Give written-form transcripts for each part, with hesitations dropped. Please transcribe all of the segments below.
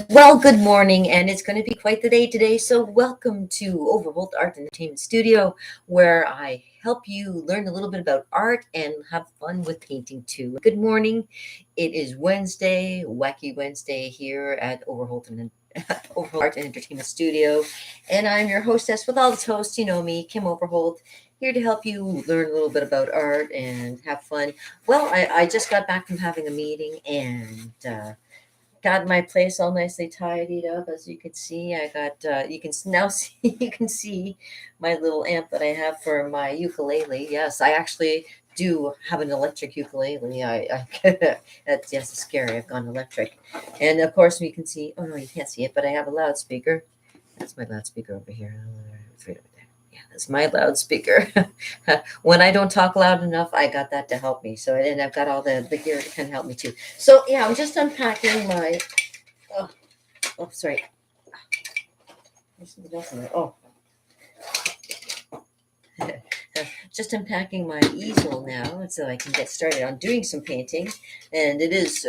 Well, good morning, and it's going to be quite the day today. So, welcome to Overholt Art Entertainment Studio, where I help you learn a little bit about art and have fun with painting too. Good morning. It is Wednesday, Wacky Wednesday here at Overholt Art and Entertainment Studio, and I'm your hostess with all the hosts. You know me, Kim Overholt, here to help you learn a little bit about art and have fun. Well, I just got back from having a meeting and. Got my place all nicely tidied up. As you can see, I got you can now see you can see my little amp that I have for my ukulele. Yes, I actually do have an electric ukulele. That's yes, it's scary. I've gone electric, and of course you can see. Oh no, you can't see it, but I have a loudspeaker. That's my loudspeaker over here. It's right over there. Yeah, that's my loudspeaker. When I don't talk loud enough, I got that to help me. So, and I've got all the gear to kind of help me too. So, yeah, I'm just unpacking my. Oh, oh sorry. There's something else in there. Oh, just unpacking my easel now so I can get started on doing some painting. And it is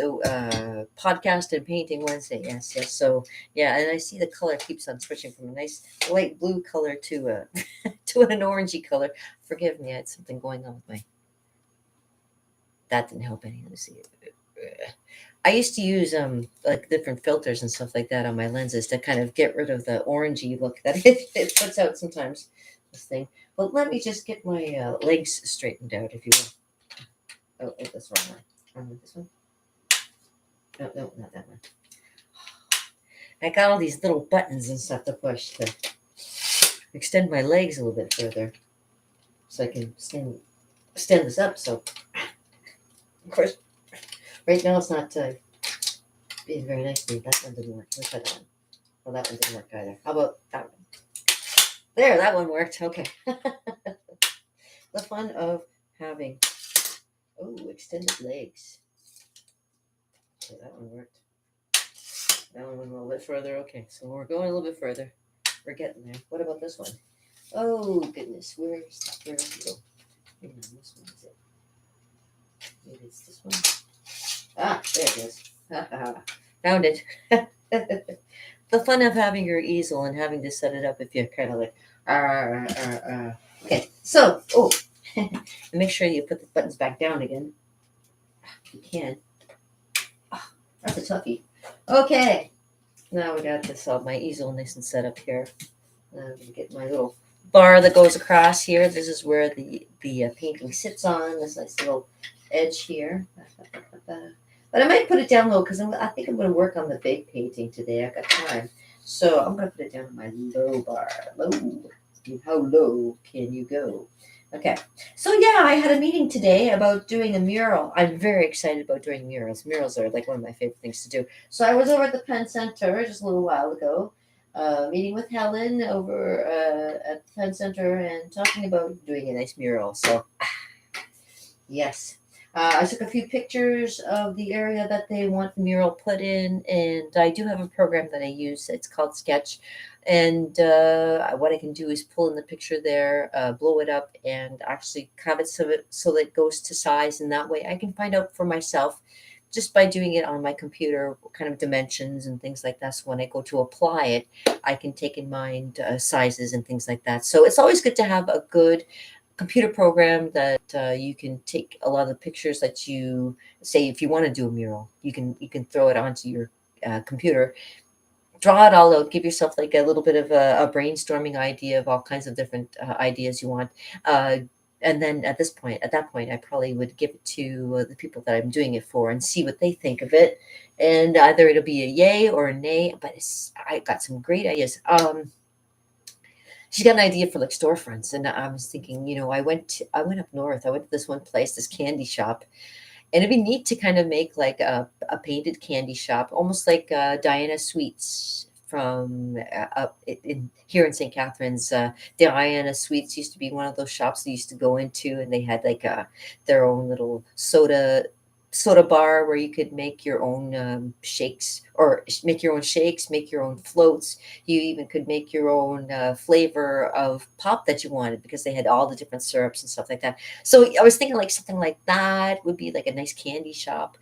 podcast and painting Wednesday. Yes, yes. So yeah, and I see the color keeps on switching from a nice light blue color to to an orangey color. Forgive me, I had something going on with my. That didn't help any. Let me see. I used to use like different filters and stuff like that on my lenses to kind of get rid of the orangey look that it puts out sometimes. This thing. But let me just get my legs straightened out, if you will. Oh, that's the wrong one. This one? No, no, not that one. I got all these little buttons and stuff to push to extend my legs a little bit further, so I can stand this up. So, of course, right now it's not being very nice to me. That one didn't work. Let's try that one. Well, that one didn't work either. How about that one? There, that one worked. Okay. The fun of having extended legs. Okay, that one worked. That one went a little bit further. Okay, so we're going a little bit further. We're getting there. What about this one? Oh goodness, where is it go? Hang on, this one is it. Maybe it's this one. Ah, there it is. Found it. The fun of having your easel and having to set it up if you're kind of like, okay. So, and make sure you put the buttons back down again. You can. Oh, that's a toughie. Okay. Now we got this my easel nice and set up here. I'm gonna get my little bar that goes across here. This is where the painting sits on this nice little edge here. But I might put it down low because I think I'm going to work on the big painting today. I've got time, so I'm going to put it down on my low bar. Low. How low can you go? Okay. So yeah, I had a meeting today about doing a mural. I'm very excited about doing murals. Murals are like one of my favorite things to do. So I was over at the Penn Center just a little while ago, meeting with Helen over at the Penn Center and talking about doing a nice mural. So yes. I took a few pictures of the area that they want the mural put in, and I do have a program that I use. It's called Sketch, and what I can do is pull in the picture there, blow it up, and actually have it so that it goes to size, and that way I can find out for myself just by doing it on my computer what kind of dimensions and things like that. So when I go to apply it, I can take in mind sizes and things like that. So it's always good to have a good computer program that you can take a lot of the pictures that you say if you want to do a mural you can throw it onto your computer, draw it all out, give yourself like a little bit of a brainstorming idea of all kinds of different ideas you want, uh, and then at that point I probably would give it to the people that I'm doing it for and see what they think of it, and either it'll be a yay or a nay, but I got some great ideas. She's got an idea for like storefronts, and I was thinking, I went up north. I went to this one place, this candy shop, and it'd be neat to kind of make like a painted candy shop, almost like Diana Sweets from up in here in St. Catharines. Diana Sweets used to be one of those shops they used to go into, and they had like their own little soda bar where you could make your own shakes, or make your own shakes, make your own floats. You even could make your own flavor of pop that you wanted, because they had all the different syrups and stuff like that. So I was thinking like something like that would be like a nice candy shop.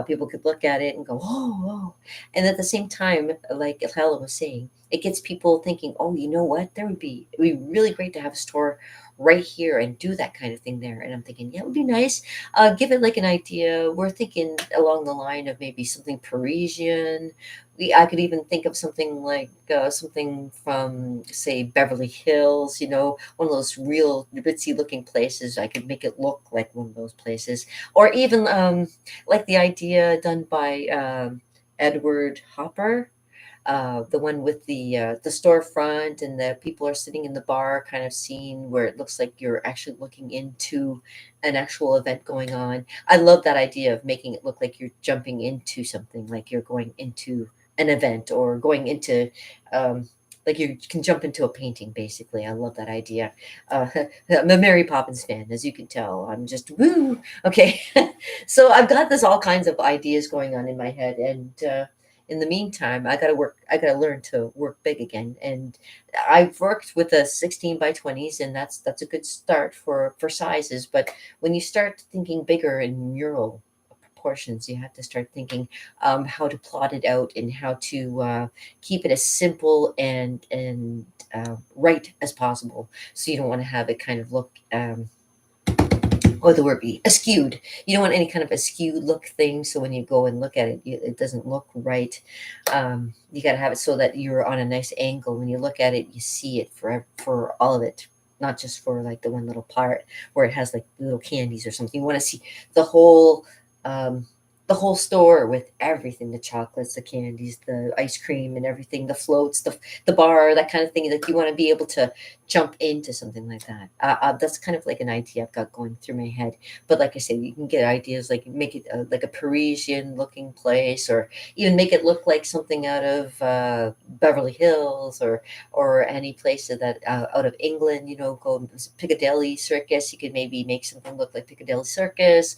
People could look at it and go, oh, oh. And at the same time, like Hella was saying, it gets people thinking, oh, you know what? It would be really great to have a store right here and do that kind of thing there. And I'm thinking, yeah, it would be nice. Give it like an idea. We're thinking along the line of maybe something Parisian. I could even think of something like something from, say, Beverly Hills. One of those real ritzy looking places. I could make it look like one of those places, or even like the idea done by Edward Hopper, the one with the storefront, and the people are sitting in the bar kind of scene where it looks like you're actually looking into an actual event going on. I love that idea of making it look like you're jumping into something, like you're going into an event, or going into like you can jump into a painting, basically. I love that idea. I'm a Mary Poppins fan, as you can tell. I'm just woo. Okay. So I've got this all kinds of ideas going on in my head, and in the meantime, I gotta learn to work big again. And I've worked with a 16 by 20s, and that's a good start for sizes. But when you start thinking bigger in mural proportions, you have to start thinking how to plot it out, and how to keep it as simple and right as possible. So you don't want to have it kind of look or the word be askewed. You don't want any kind of askewed look thing. So when you go and look at it, it doesn't look right. You got to have it so that you're on a nice angle. When you look at it, you see it for all of it, not just for like the one little part where it has like little candies or something. You want to see the whole. Um, the whole store with everything, the chocolates, the candies, the ice cream, and everything, the floats, the bar, that kind of thing. Like you want to be able to jump into something like that. That's kind of like an idea I've got going through my head. But like I said, you can get ideas like make it like a Parisian looking place, or even make it look like something out of Beverly Hills, or any place that out of England. Go Piccadilly Circus. You could maybe make something look like Piccadilly Circus.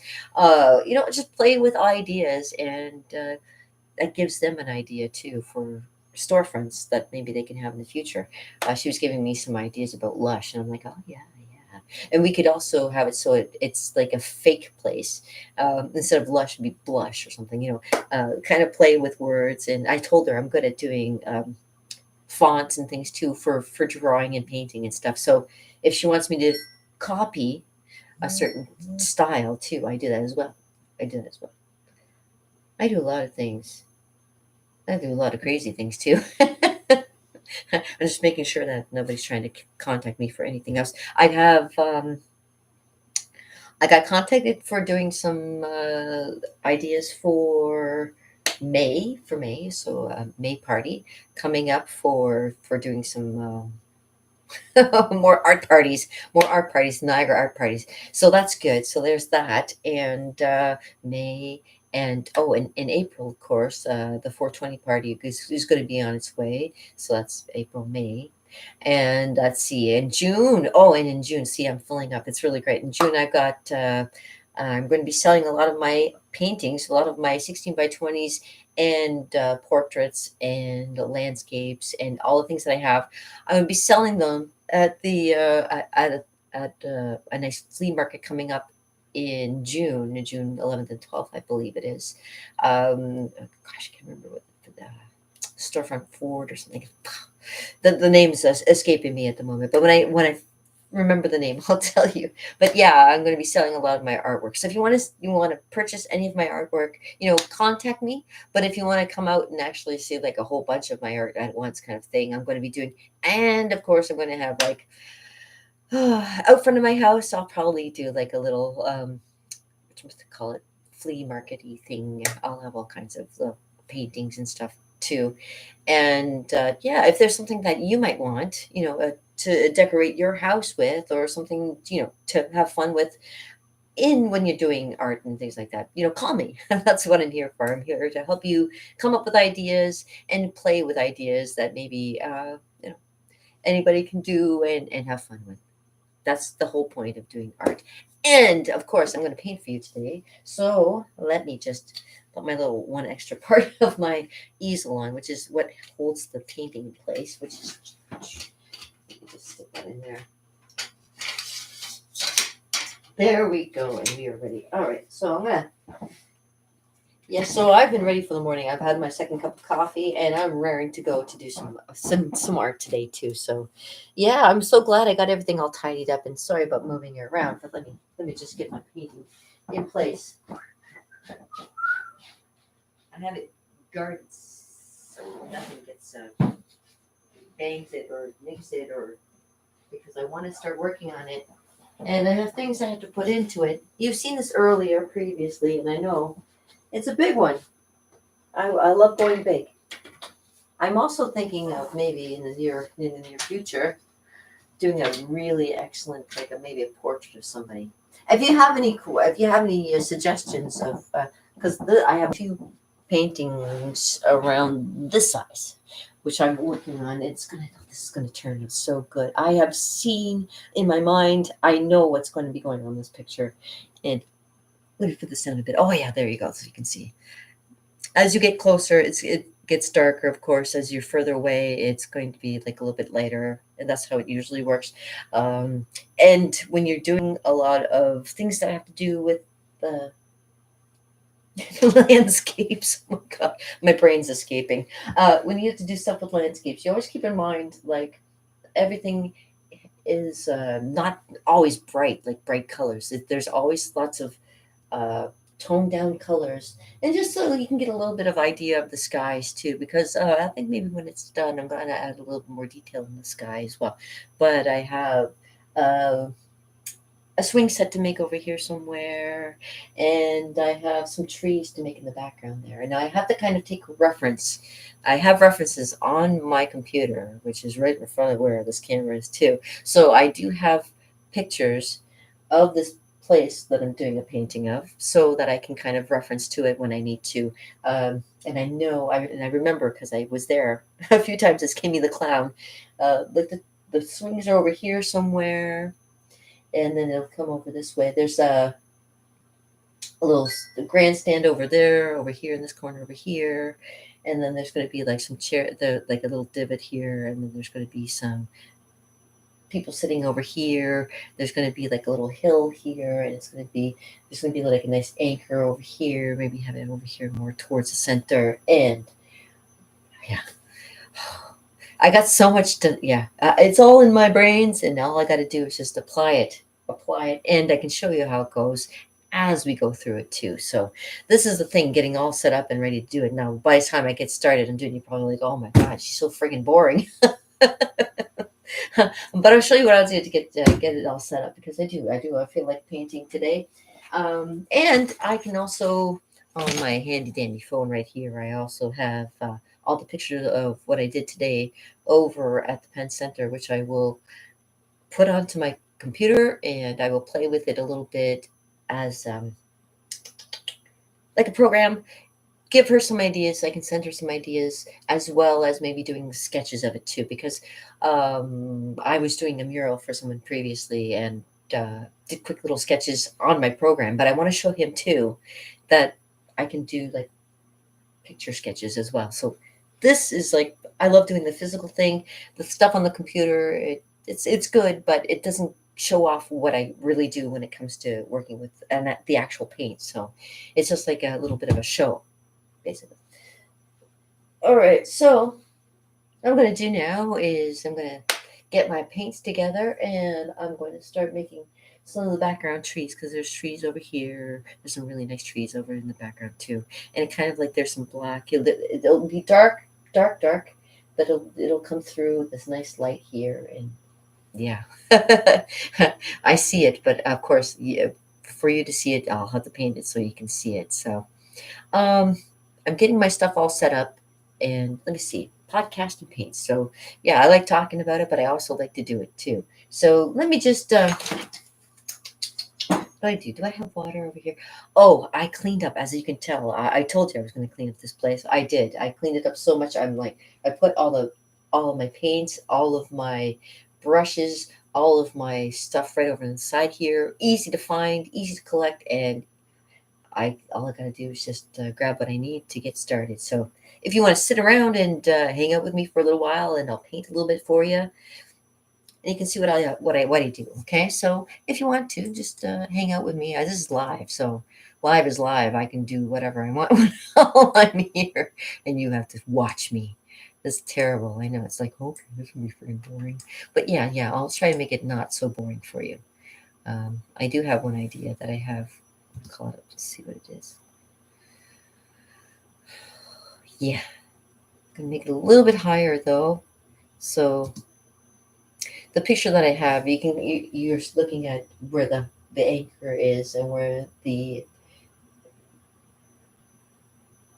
Just play with ideas, and that gives them an idea too for storefronts that maybe they can have in the future. She was giving me some ideas about Lush, and I'm like, oh yeah, yeah. And we could also have it so it's like a fake place. Instead of Lush, it'd be Blush or something. Kind of play with words. And I told her I'm good at doing fonts and things too for drawing and painting and stuff. So if she wants me to copy a certain style too, I do that as well. I do that as well. I do a lot of things. I do a lot of crazy things too. I'm just making sure that nobody's trying to contact me for anything else. I got contacted for doing some ideas for May, so May party coming up for doing some more art parties, Niagara art parties. So that's good. So there's that. And May, and in April, of course, the 420 party is going to be on its way. So that's April, May. And let's see, in June. Oh, and in June, see, I'm filling up. It's really great. In June, I'm going to be selling a lot of my paintings, a lot of my 16 by 20s, and portraits and landscapes, and all the things that I have. I'm going to be selling them at a nice flea market coming up in June 11th and 12th, I believe it is. Gosh, I can't remember what the storefront Ford or something. The name's escaping me at the moment, but when I remember the name, I'll tell you. But yeah, I'm going to be selling a lot of my artwork. So if you want to purchase any of my artwork, contact me. But if you want to come out and actually see like a whole bunch of my art at once, kind of thing, I'm going to be doing. And of course, I'm going to have like out front of my house. I'll probably do like a little what to call it, flea markety thing. I'll have all kinds of paintings and stuff too. And yeah, if there's something that you might want, to decorate your house with, or something, to have fun with in when you're doing art and things like that, call me. That's what I'm here for. I'm here to help you come up with ideas and play with ideas that maybe, anybody can do and have fun with. That's the whole point of doing art. And of course, I'm going to paint for you today. So let me just put my little one extra part of my easel on, which is what holds the painting in place, which is, just stick that in there. There we go, and we are ready. All right, so I'm gonna. Yeah, so I've been ready for the morning. I've had my second cup of coffee, and I'm raring to go to do some art today too. So, yeah, I'm so glad I got everything all tidied up. And sorry about moving it around, but let me just get my painting in place. I have it guarded so nothing gets bangs it or nicks it, or because I want to start working on it. And I have things I have to put into it. You've seen this earlier previously, and I know it's a big one. I love going big. I'm also thinking of maybe in the near future doing a really excellent, like maybe a portrait of somebody. If you have any suggestions of, because I have two paintings around this size, which I'm working on. This is gonna turn out so good. I have seen in my mind. I know what's going to be going on this picture, and let me put this down a bit. Oh yeah, there you go, so you can see. As you get closer, it gets darker, of course. As you're further away, it's going to be like a little bit lighter, and that's how it usually works. And when you're doing a lot of things that have to do with the landscapes, oh my god, my brain's escaping. When you have to do stuff with landscapes, you always keep in mind like everything is not always bright, like bright colors. There's always lots of uh, toned down colors, and just so you can get a little bit of idea of the skies too. Because I think maybe when it's done, I'm going to add a little bit more detail in the sky as well. But I have uh, a swing set to make over here somewhere, and I have some trees to make in the background there. And I have to kind of take reference. I have references on my computer, which is right in front of where this camera is too. So I do have pictures of this place that I'm doing a painting of, so that I can kind of reference to it when I need to. And I know, and I remember because I was there a few times as Kimmy the Clown. Like the swings are over here somewhere, and then it'll come over this way. There's a little grandstand over there, over here in this corner over here, and then there's going to be like some like a little divot here, and then there's going to be some people sitting over here. There's going to be like a little hill here, and there's going to be like a nice anchor over here. Maybe have it over here more towards the center, and yeah. I got so much to, yeah, it's all in my brains, and all I got to do is just apply it, and I can show you how it goes as we go through it too. So this is the thing, getting all set up and ready to do it. Now, by the time I get started and doing, you're probably like, oh my God, she's so friggin' boring. But I'll show you what I'll do to get it all set up, because I feel like painting today. And I can also, on my handy dandy phone right here, I also have all the pictures of what I did today over at the Penn Center, which I will put onto my computer, and I will play with it a little bit as like a program. Give her some ideas. I can send her some ideas, as well as maybe doing sketches of it too, because I was doing a mural for someone previously, and did quick little sketches on my program. But I want to show him too that I can do like picture sketches as well. So this is like, I love doing the physical thing. The stuff on the computer, it's good, but it doesn't show off what I really do when it comes to working with the actual paint. So it's just like a little bit of a show, basically. All right, so what I'm going to do now is I'm going to get my paints together, and I'm going to start making some of the background trees, because there's trees over here. There's some really nice trees over in the background too, and it kind of like there's some black. It'll be dark, but it'll come through this nice light here, and yeah, I see it. But of course, yeah, for you to see it, I'll have to paint it so you can see it. So, I'm getting my stuff all set up, and let me see, podcast and paint. So yeah, I like talking about it, but I also like to do it too. So let me just what do I do? Do I have water over here? Oh, I cleaned up, as you can tell. I told you I was going to clean up this place. I did. I cleaned it up so much. I'm like, I put all of my paints, all of my brushes, all of my stuff right over on the side here. Easy to find, easy to collect, and all I gotta do is just grab what I need to get started. So if you want to sit around and hang out with me for a little while, and I'll paint a little bit for you, and you can see what I do. Okay, so if you want to, just hang out with me. This is live, so live is live. I can do whatever I want while I'm here, and you have to watch me. That's terrible. I know it's like, okay, this will be freaking boring, but yeah, I'll try to make it not so boring for you. I do have one idea that I have. I'll call it up to see what it is. Yeah, I'm gonna make it a little bit higher though. So the picture that I have, you're looking at where the anchor is and where the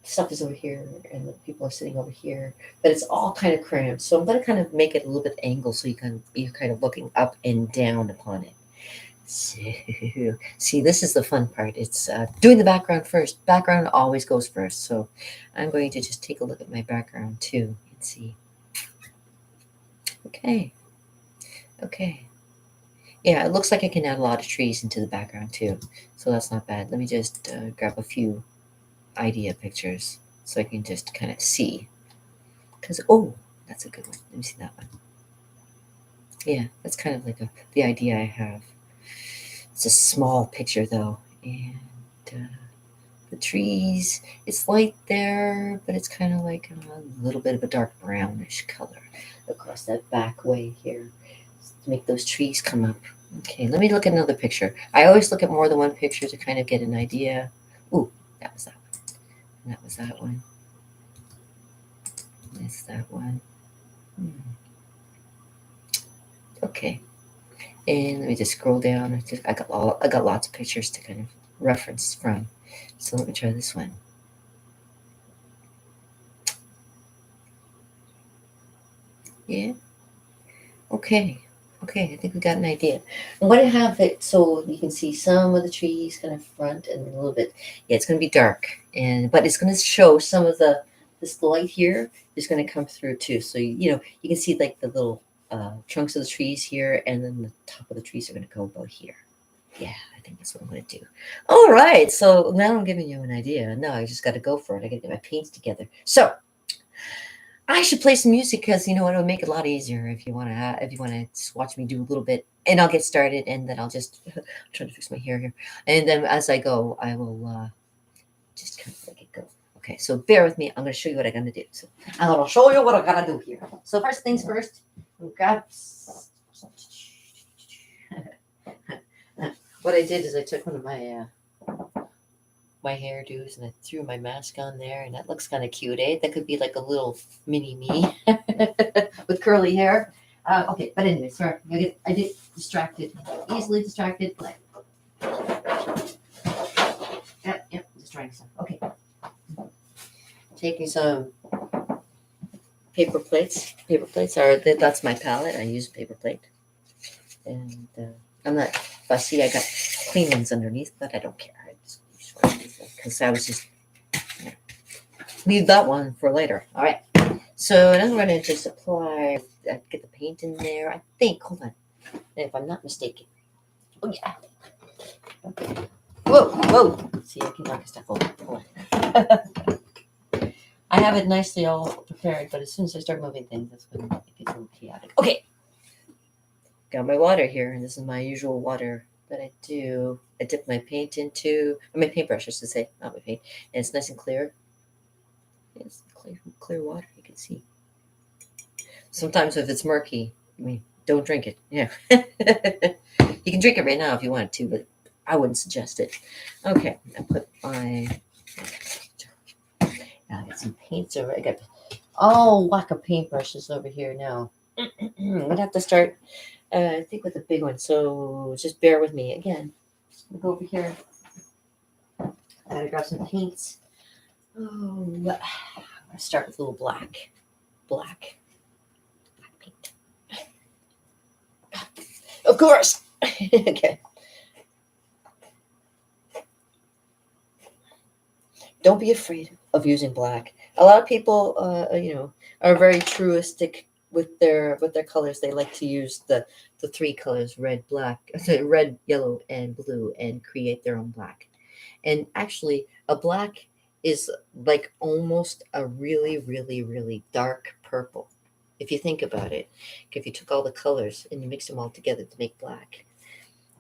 stuff is over here and the people are sitting over here, but it's all kind of cramped. So I'm gonna kind of make it a little bit angled so you're kind of looking up and down upon it. So, see, this is the fun part. It's doing the background first. Background always goes first. So I'm going to just take a look at my background too and see. Okay. Okay. Yeah, it looks like I can add a lot of trees into the background too. So that's not bad. Let me just grab a few idea pictures so I can just kind of see. Because, oh, that's a good one. Let me see that one. Yeah, that's kind of like the idea I have. It's a small picture though, and the trees, it's light there, but it's kind of like a little bit of a dark brownish color across that back way here to make those trees come up. Okay, let me look at another picture. I always look at more than one picture to kind of get an idea. Ooh, that was that one. And that was that one. That's that one. Okay. And let me just scroll down. I got lots of pictures to kind of reference from. So let me try this one. Yeah. Okay. Okay. I think we got an idea. I'm going to have it so you can see some of the trees kind of front and a little bit. Yeah, it's going to be dark, but it's going to show some of this light here is going to come through too. So you can see like the little trunks of the trees here, and then the top of the trees are going to go about here. Yeah, I think that's what I'm going to do. All right, so now I'm giving you an idea. Now I just got to go for it. I got to get my paints together. So I should play some music because you know what, it'll make it a lot easier if you want to just watch me do a little bit, and I'll get started, and then I'll just try to fix my hair here, and then as I go, I will just kind of let it go. Okay, so bear with me. I'm going to show you what I'm going to do. So I'm going to show you what I got to do here. So first things first, grab. What I did is I took one of my hairdos and I threw my mask on there, and that looks kind of cute, eh? That could be like a little mini me with curly hair. Okay, but anyway, sorry, I get distracted, easily distracted. Yep, destroying stuff. Okay, taking some paper plates. Paper plates that's my palette. I use a paper plate, and I'm not fussy. I got clean ones underneath, but I don't care. I just because I was just leave that one for later. All right. So now I'm going to just apply. Get the paint in there. I think. Hold on. If I'm not mistaken. Oh yeah. Okay. Whoa. See, I can knock stuff over. Hold on. I have it nicely all prepared, but as soon as I start moving things, that's when it gets a little chaotic. Okay. Got my water here, and this is my usual water that I do. I dip my paint into, or my paintbrush, I should say, not my paint, and it's nice and clear. It's clear water, you can see. Sometimes if it's murky, don't drink it. Yeah. You can drink it right now if you want to, but I wouldn't suggest it. Okay, I put my, now I got some paints over. I got all whack of paintbrushes over here now. I'm gonna have to start, I think, with the big one. So just bear with me again. I'm gonna go over here. I gotta grab some paints. Oh, I'm gonna start with a little black paint. Of course. Okay. Don't be afraid of using black. A lot of people, are very truistic with their colors, they like to use the three colors, red, black, red, yellow, and blue, and create their own black. And actually, a black is like almost a really, really, really dark purple. If you think about it, if you took all the colors and you mix them all together to make black,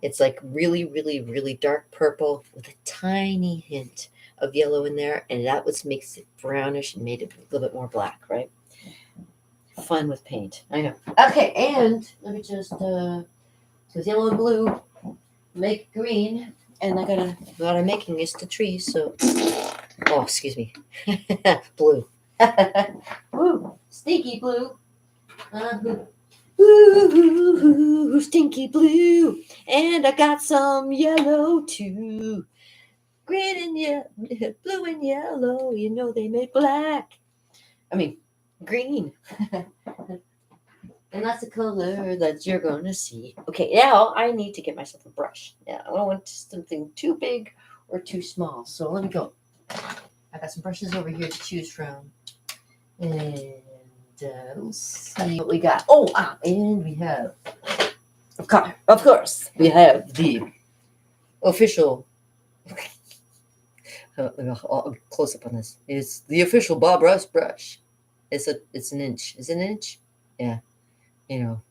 it's like really, really, really dark purple with a tiny hint of yellow in there, and that what makes it brownish and made it a little bit more black, right? Fun with paint, I know. Okay, and let me just because yellow and blue make green, and I gotta what I'm making is the trees, so oh, excuse me, blue. Woo, stinky blue. Ooh, stinky blue, and I got some yellow too. Green and yellow, blue and yellow. You know they make black. I mean, green. And that's the color that you're going to see. Okay, now I need to get myself a brush. Now, I don't want something too big or too small. So let me go. I got some brushes over here to choose from. And let's see what we got. Oh, and we have, of course, we have the official. I'll close up on this. It's the official Bob Ross brush. It's an inch. Is it an inch? Yeah. You know,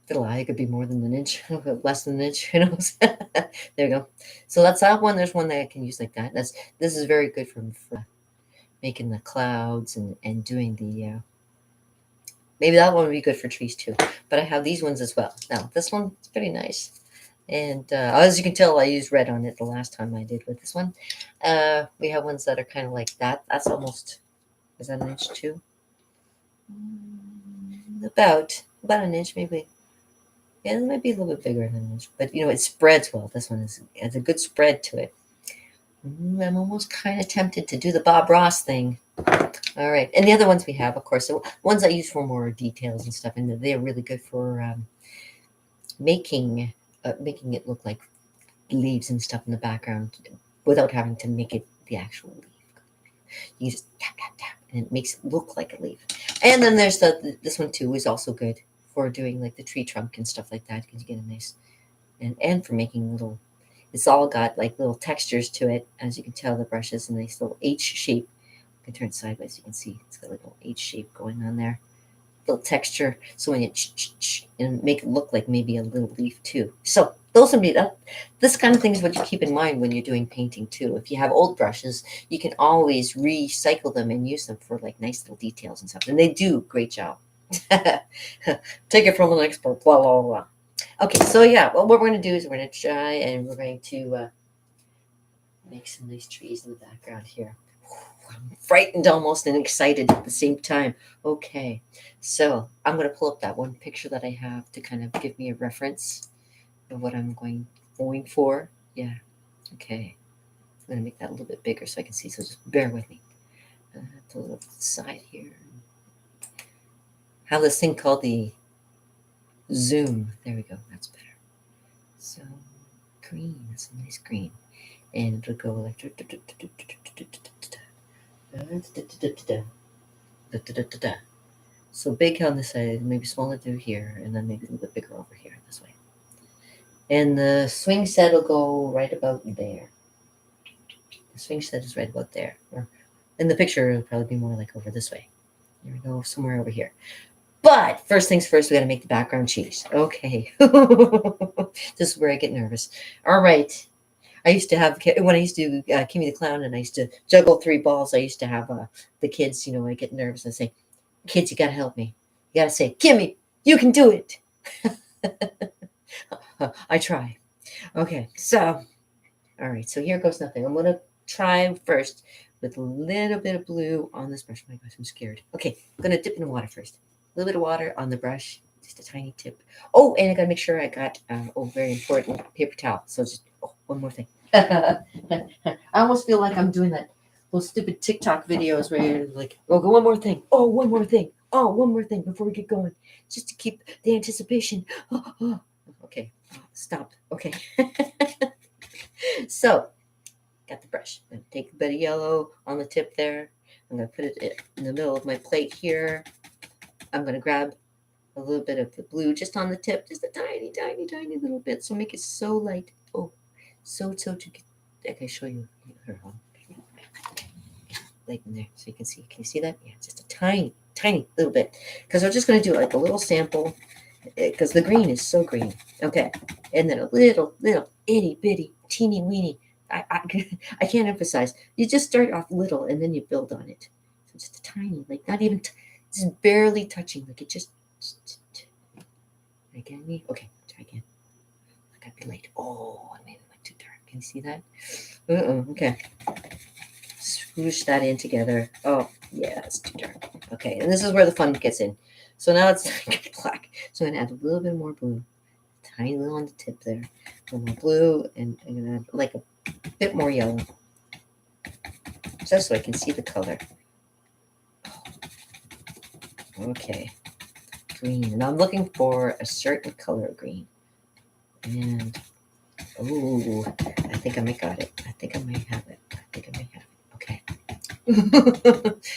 if it'll lie, it could be more than an inch, less than an inch. Who knows? There you go. So that's that one. There's one that I can use like that. This is very good for making the clouds and doing the. Maybe that one would be good for trees too. But I have these ones as well. Now this one is pretty nice. And as you can tell, I used red on it the last time I did with this one. We have ones that are kind of like that. That's almost, is that an inch too? About an inch maybe. Yeah, it might be a little bit bigger than an inch. But, it spreads well. This one has a good spread to it. I'm almost kind of tempted to do the Bob Ross thing. All right. And the other ones we have, of course, the ones I use for more details and stuff. And they're really good for making it look like leaves and stuff in the background without having to make it the actual leaf. You just tap, tap, tap, and it makes it look like a leaf. And then there's this one too is also good for doing like the tree trunk and stuff like that because you get a nice, and for making little, it's all got like little textures to it. As you can tell, the brush is a nice little H shape. I can turn it sideways, you can see it's got like a little H shape going on there. Little texture, so when you and make it look like maybe a little leaf too. So those would be this kind of thing is what you keep in mind when you're doing painting too. If you have old brushes, you can always recycle them and use them for like nice little details and stuff. And they do a great job. Take it from an expert. Blah blah blah. Okay, so yeah, what we're going to do is we're going to try and we're going to make some nice trees in the background here. I'm frightened almost and excited at the same time. Okay, so I'm going to pull up that one picture that I have to kind of give me a reference of what I'm going for. Yeah, okay. I'm going to make that a little bit bigger so I can see, so just bear with me. Pull it up to the side here. Have this thing called the zoom. There we go, that's better. So green, that's a nice green. And it'll go like so big on this side, maybe smaller through here, and then maybe a little bit bigger over here this way. And the swing set will go right about there. The swing set is right about there. Or in the picture, it'll probably be more like over this way. There we go, somewhere over here. But first things first, we got to make the background cheese. Okay. This is where I get nervous. All right. I used to have, when I used to do Kimmy the Clown and I used to juggle 3 balls, I used to have the kids, I get nervous and say, kids, you got to help me. You got to say, Kimmy, you can do it. I try. Okay, so, all right, so here goes nothing. I'm going to try first with a little bit of blue on this brush. Oh my gosh, I'm scared. Okay, I'm going to dip in the water first. A little bit of water on the brush, just a tiny tip. Oh, and I got to make sure I got, very important, paper towel. So just, one more thing. I almost feel like I'm doing that those stupid TikTok videos where you're like, oh, go one more thing. Oh, one more thing. Oh, one more thing before we get going. Just to keep the anticipation. Okay, stop. Okay. So, got the brush. I'm going to take a bit of yellow on the tip there. I'm going to put it in the middle of my plate here. I'm going to grab a little bit of the blue just on the tip, just a tiny, tiny, tiny little bit. So make it so light. Oh, so to get. I can show you. Here, light in there so you can see. Can you see that? Yeah, just a tiny, tiny little bit. Because I'm just going to do like a little sample because the green is so green. Okay, and then a little, itty bitty, teeny weeny. I can't emphasize. You just start off little and then you build on it. So just a tiny, like not even, just barely touching. Like it just. Again, me. Okay, try again. I gotta be late. Oh, I made it went too dark. Can you see that? Okay. Swoosh that in together. Oh, yeah, it's too dark. Okay, and this is where the fun gets in. So now it's black. So I'm gonna add a little bit more blue, tiny little on the tip there, a little more blue, and I'm gonna add like a bit more yellow, just so I can see the color. Okay, green, and I'm looking for a certain color of green, and oh, I think I might got it. I think I might have it. Okay.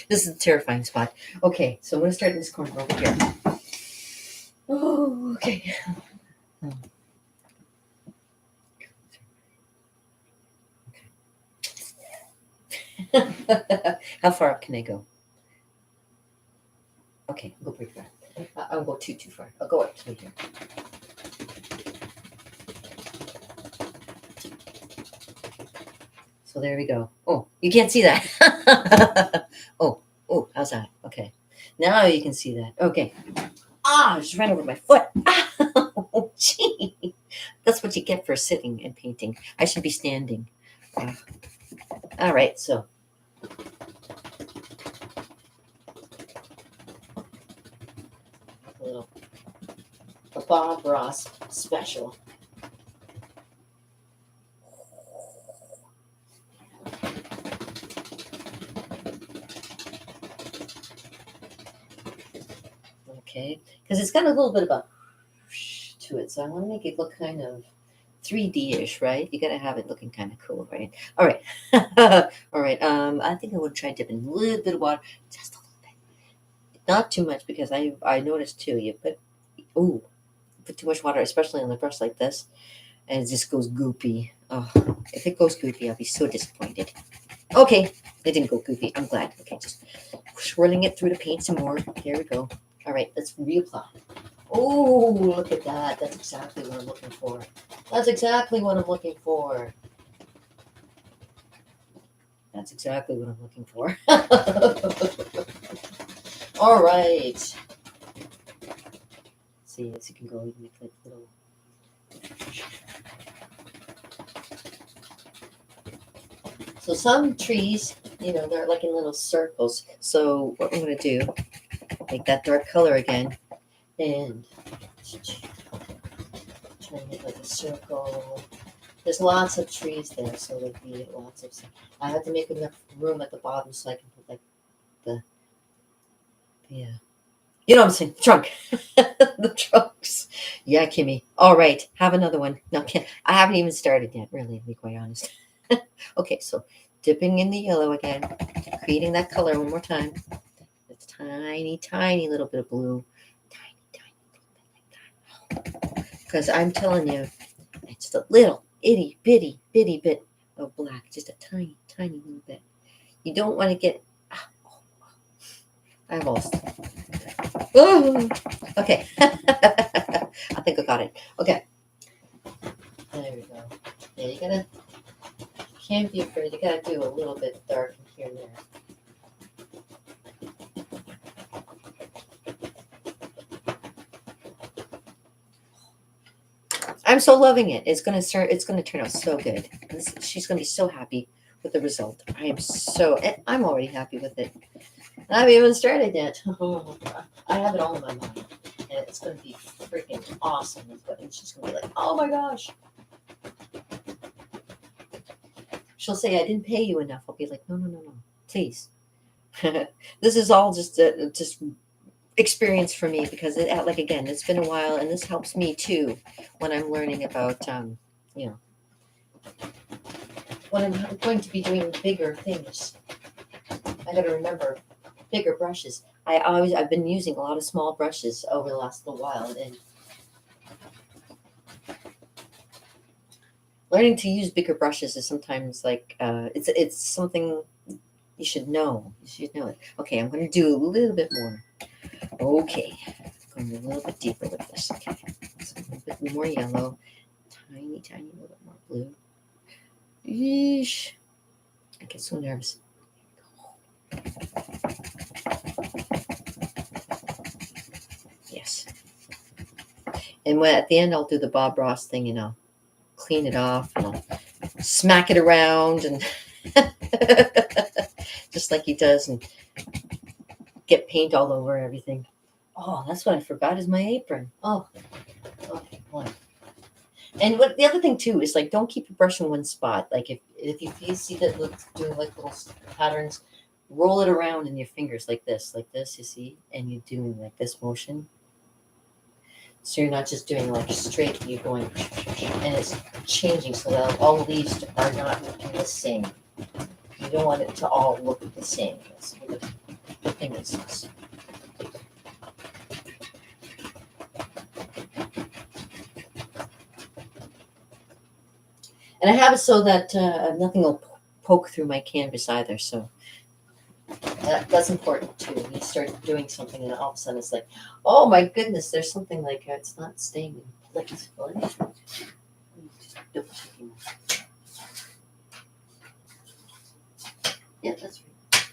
This is a terrifying spot. Okay, so I'm going to start in this corner over here. Oh, okay. How far up can I go? Okay, I'll go pretty far. I won't go too far. I'll go up to here. So there we go. Oh, you can't see that. oh, how's that? Okay. Now you can see that. Okay. I just ran over my foot. Oh, gee. That's what you get for sitting and painting. I should be standing. All right, so. A Bob Ross special. Okay, because it's got a little bit of a to it, so I want to make it look kind of 3D-ish, right? You got to have it looking kind of cool, right? All right, all right. I think I would try dipping a little bit of water, just a little bit, not too much, because I noticed too. You put too much water, especially on the brush like this, and it just goes goopy. Oh, if it goes goopy, I'll be so disappointed. Okay, it didn't go goopy. I'm glad. Okay, just swirling it through the paint some more. There we go. All right, let's reapply. Oh, look at that. That's exactly what I'm looking for. That's exactly what I'm looking for. That's exactly what I'm looking for. All right. See, as you can go, you can make like little. So some trees, they're like in little circles. So what I'm going to do, make that dark color again, and try to make like a circle. There's lots of trees there, so there'd be lots of. I have to make enough room at the bottom so I can put like yeah. You know what I'm saying? Trunk. The trunks. Yeah, Kimmy. All right. Have another one. No, I haven't even started yet, really, to be quite honest. Okay, so dipping in the yellow again, creating that color one more time. It's tiny, tiny little bit of blue. Tiny, tiny little bit like that. Because I'm telling you, it's just a little itty bitty bit of black. Just a tiny, tiny little bit. You don't want to get. I lost. Oh, okay. I think I got it. Okay. There we go. Yeah, can't be afraid. You gotta do a little bit dark here and there. I'm so loving it. It's gonna turn out so good. She's gonna be so happy with the result. I'm already happy with it. I haven't even started yet. I have it all in my mind. And it's going to be freaking awesome. And she's going to be like, oh my gosh. She'll say, I didn't pay you enough. I'll be like, no. Please. This is all just experience for me because again, it's been a while. And this helps me too when I'm learning about, when I'm going to be doing bigger things. I got to remember bigger brushes. I've been using a lot of small brushes over the last little while, and learning to use bigger brushes is sometimes like it's something you should know. You should know it. Okay, I'm going to do a little bit more. Okay, going a little bit deeper with this. Okay, so a little bit more yellow, tiny, tiny, little bit more blue. Yeesh, I get so nervous. Yes, and when at the end I'll do the Bob Ross thing, and I'll clean it off, and I'll smack it around, and just like he does, and get paint all over everything. Oh, that's what I forgot is my apron. Oh, okay, one. And what the other thing too is like don't keep your brush in one spot. Like if you see that it's doing like little patterns, roll it around in your fingers like this, you see, and you're doing like this motion. So you're not just doing like straight, you're going and it's changing so that all the leaves are not looking the same. You don't want it to all look the same. That's the thing is. And I have it so that nothing will poke through my canvas either. So that's important too. You start doing something, and all of a sudden it's like, oh my goodness, there's something like it's not staying in place. Just double checking. Yeah, that's right.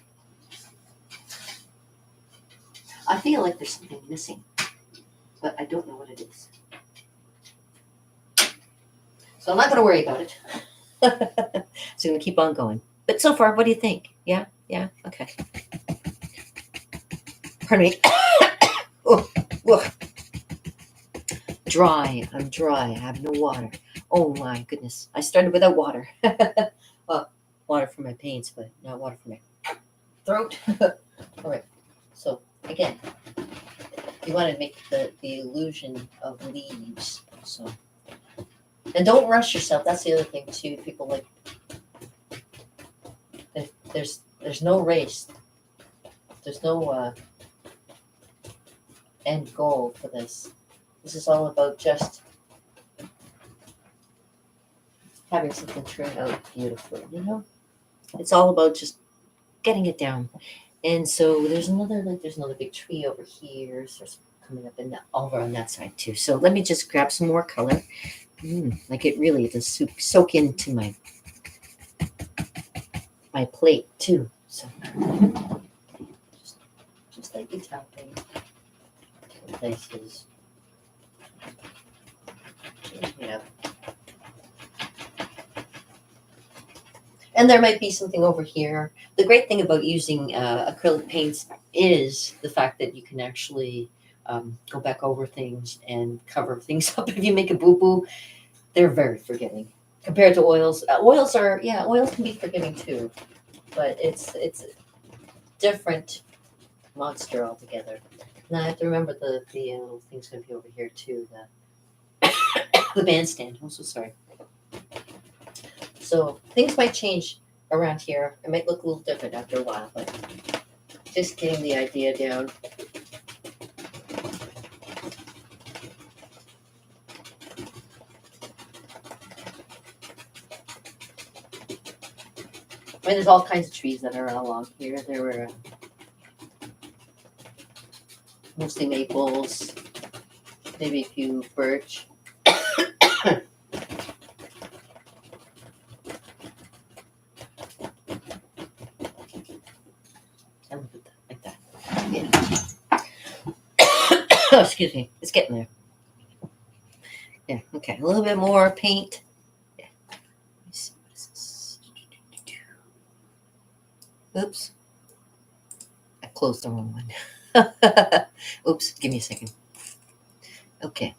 I feel like there's something missing, but I don't know what it is. So I'm not going to worry about it. So I'm going to keep on going. But so far, what do you think? Yeah? Yeah? Okay. Pardon me. Oh, oh. Dry. I'm dry. I have no water. Oh my goodness. I started without water. Well, water for my paints, but not water for my throat. All right. So again, you want to make the illusion of leaves. So, and don't rush yourself. That's the other thing too. People like there's no race. There's no end goal for this. This is all about just having something turn out beautifully. You know, it's all about just getting it down. And so there's another big tree over here. So it's coming up in over on that side too. So let me just grab some more color. Like it really does soak into my plate too. So just like you tapping places. Yeah. And there might be something over here. The great thing about using acrylic paints is the fact that you can actually go back over things and cover things up. If you make a boo-boo, they're very forgiving compared to oils. Oils can be forgiving too, but it's a different monster altogether. Now I have to remember the little thing's going to be over here too. The bandstand. I'm so sorry. So things might change around here. It might look a little different after a while, but just getting the idea down. I mean, there's all kinds of trees that are along here. There were mostly maples, maybe a few birch. Like that. Yeah. Oh, excuse me. It's getting there. Yeah. Okay. A little bit more paint. Yeah. Let me see. What is this? Oops. I closed the wrong one. Oops. Give me a second. Okay.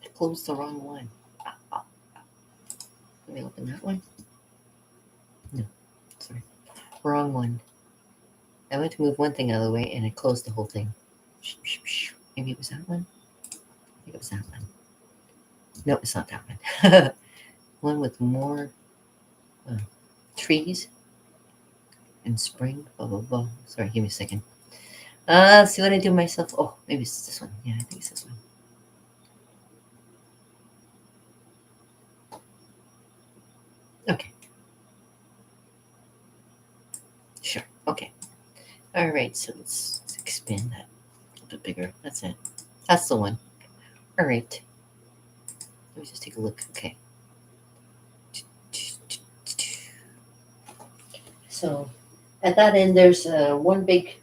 I closed the wrong one. Let me open that one. No. Sorry. Wrong one. I went to move one thing out of the way and I closed the whole thing. Maybe it was that one? I think it was that one. No, it's not that one. One with more trees and spring, blah, blah, blah. Sorry, give me a second. Let's see what I do myself. Oh, maybe it's this one. Yeah, I think it's this one. Okay. Sure. Okay. All right. So let's expand that a little bit bigger. That's it. That's the one. All right. Let me just take a look. Okay. So at that end, there's one big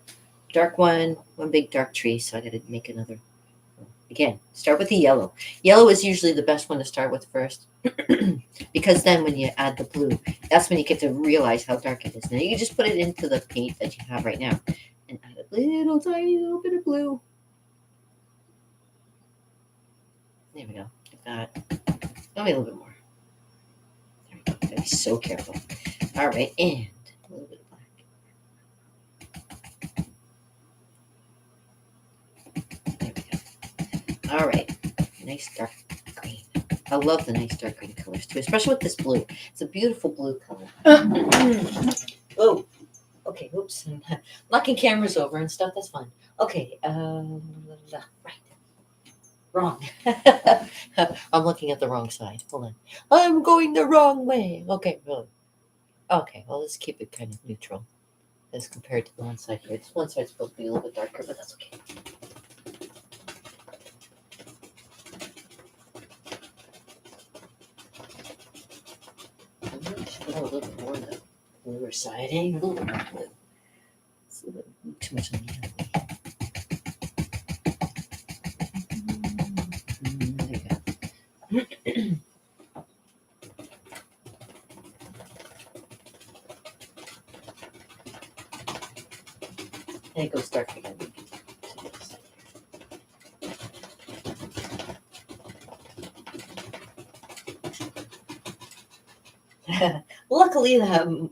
dark one big dark tree. So I got to make another. Again, start with the yellow. Yellow is usually the best one to start with first, because then when you add the blue, that's when you get to realize how dark it is. Now you can just put it into the paint that you have right now and add a little tiny little bit of blue. There we go. Like that. Maybe a little bit more. There we go. Gotta be so careful. All right, and a little bit of black. There we go. All right, nice dark green. I love the nice dark green colors too, especially with this blue. It's a beautiful blue color. Oh, okay. Oops. Knocking cameras over and stuff. That's fine. Okay. Right. Wrong. I'm looking at the wrong side. Hold on. I'm going the wrong way. Okay. Really. Okay. Well, let's keep it kind of neutral as compared to the one side here. This one side's supposed to be a little bit darker, but that's okay. Should go a little bit more on the bluer side. A little bit more blue. It's a little bit too much on the other way. There you go. And it goes dark again. Luckily,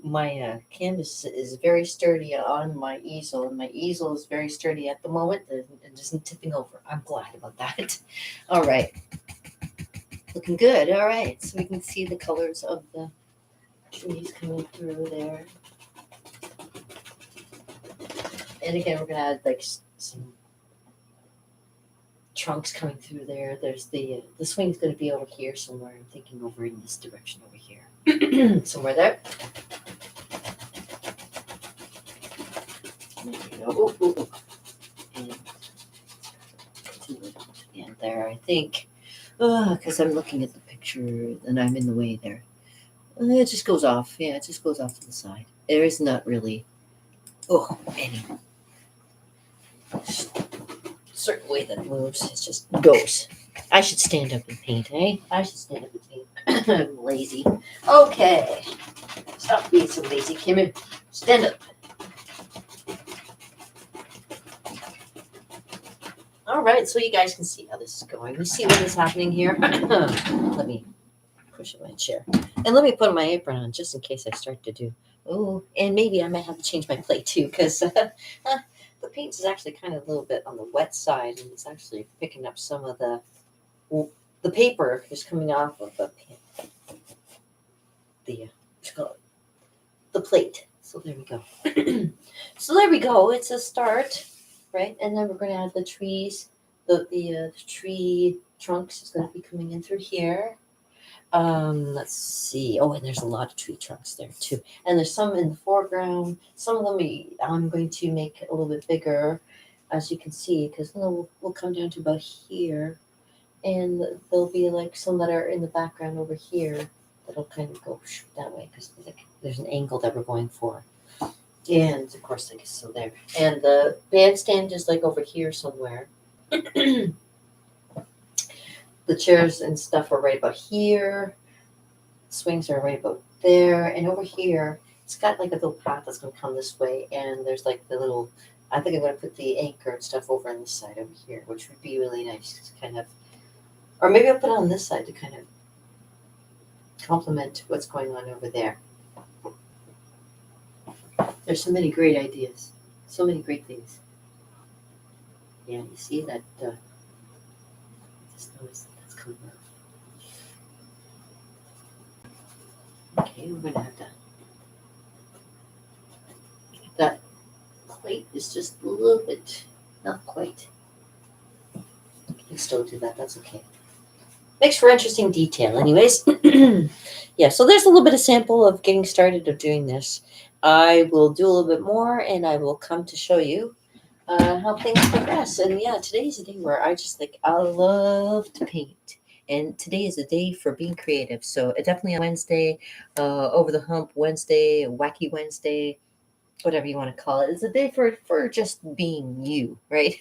my canvas is very sturdy on my easel, and my easel is very sturdy at the moment. It isn't tipping over. I'm glad about that. All right. Looking good. All right. So we can see the colors of the trees coming through there. And again, we're going to add like some trunks coming through there. There's the swing's going to be over here somewhere. I'm thinking over in this direction over here. Somewhere there. There we go. Ooh, ooh, ooh. And there, I think, because I'm looking at the picture and I'm in the way there. It just goes off. Yeah, it just goes off to the side. There is not really, any certain way that it moves. It just goes. I should stand up and paint, eh? I should stand up and paint. I'm lazy. Okay. Stop being so lazy, Kimmy. Stand up. All right, so you guys can see how this is going. You see what is happening here? Let me push in my chair. And let me put my apron on just in case I start to do. Oh, and maybe I might have to change my plate too, because the paint is actually kind of a little bit on the wet side, and it's actually picking up some of the paper is coming off of the plate. So there we go. So there we go. It's a start, right? And then we're going to add the trees. The tree trunks is going to be coming in through here. Let's see. Oh, and there's a lot of tree trunks there too. And there's some in the foreground. Some of them I'm going to make a little bit bigger, as you can see, because we'll come down to about here. And there'll be like some that are in the background over here that'll kind of go that way because there's an angle that we're going for. And of course, I guess so there. And the bandstand is like over here somewhere. The chairs and stuff are right about here. Swings are right about there. And over here, it's got like a little path that's going to come this way. And there's like the little, I think I'm going to put the anchor and stuff over on this side over here, which would be really nice to kind of, or maybe I'll put it on this side to kind of complement what's going on over there. There's so many great ideas, so many great things. Yeah, you see that just notice that's coming out. Okay, we're gonna have to. That plate is is just a little bit, not quite. You still do that, that's okay. Makes for interesting detail, anyways. Yeah, so there's a little bit of sample of getting started of doing this. I will do a little bit more and I will come to show you how things progress. And yeah, today's a day where I love to paint. And today is a day for being creative. So definitely on Wednesday, over the hump Wednesday, wacky Wednesday, whatever you want to call it. It's a day for just being you, right?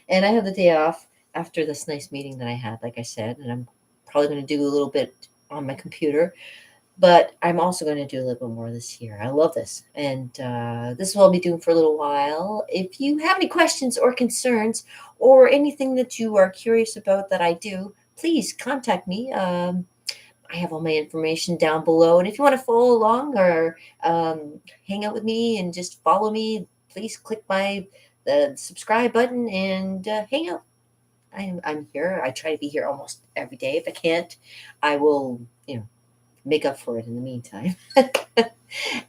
And I have the day off after this nice meeting that I had, like I said, and I'm probably going to do a little bit on my computer, but I'm also going to do a little bit more this year. I love this, and this is what I'll be doing for a little while. If you have any questions or concerns or anything that you are curious about that I do, please contact me. I have all my information down below. And if you want to follow along or hang out with me and just follow me, please click the subscribe button and hang out. I'm here. I try to be here almost every day. If I can't, I will, make up for it in the meantime.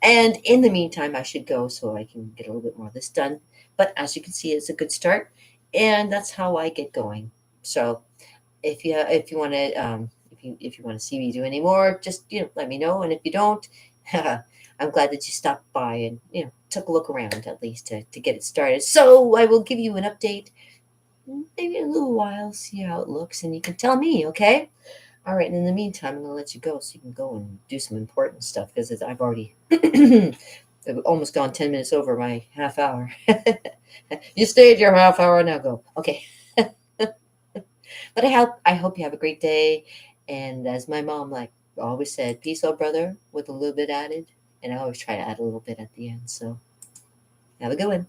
And in the meantime, I should go so I can get a little bit more of this done. But as you can see, it's a good start, and that's how I get going. So if you want to if you want to see me do any more, just let me know. And if you don't, I'm glad that you stopped by and took a look around at least to get it started. So I will give you an update maybe in a little while, see how it looks, and you can tell me, okay? All right, and in the meantime, I'm gonna let you go so you can go and do some important stuff because I've already I've almost gone 10 minutes over my half hour. You stayed your half hour, now go. Okay. But I hope you have a great day. And as my mom always said, peace out, brother, with a little bit added. And I always try to add a little bit at the end. So have a good one.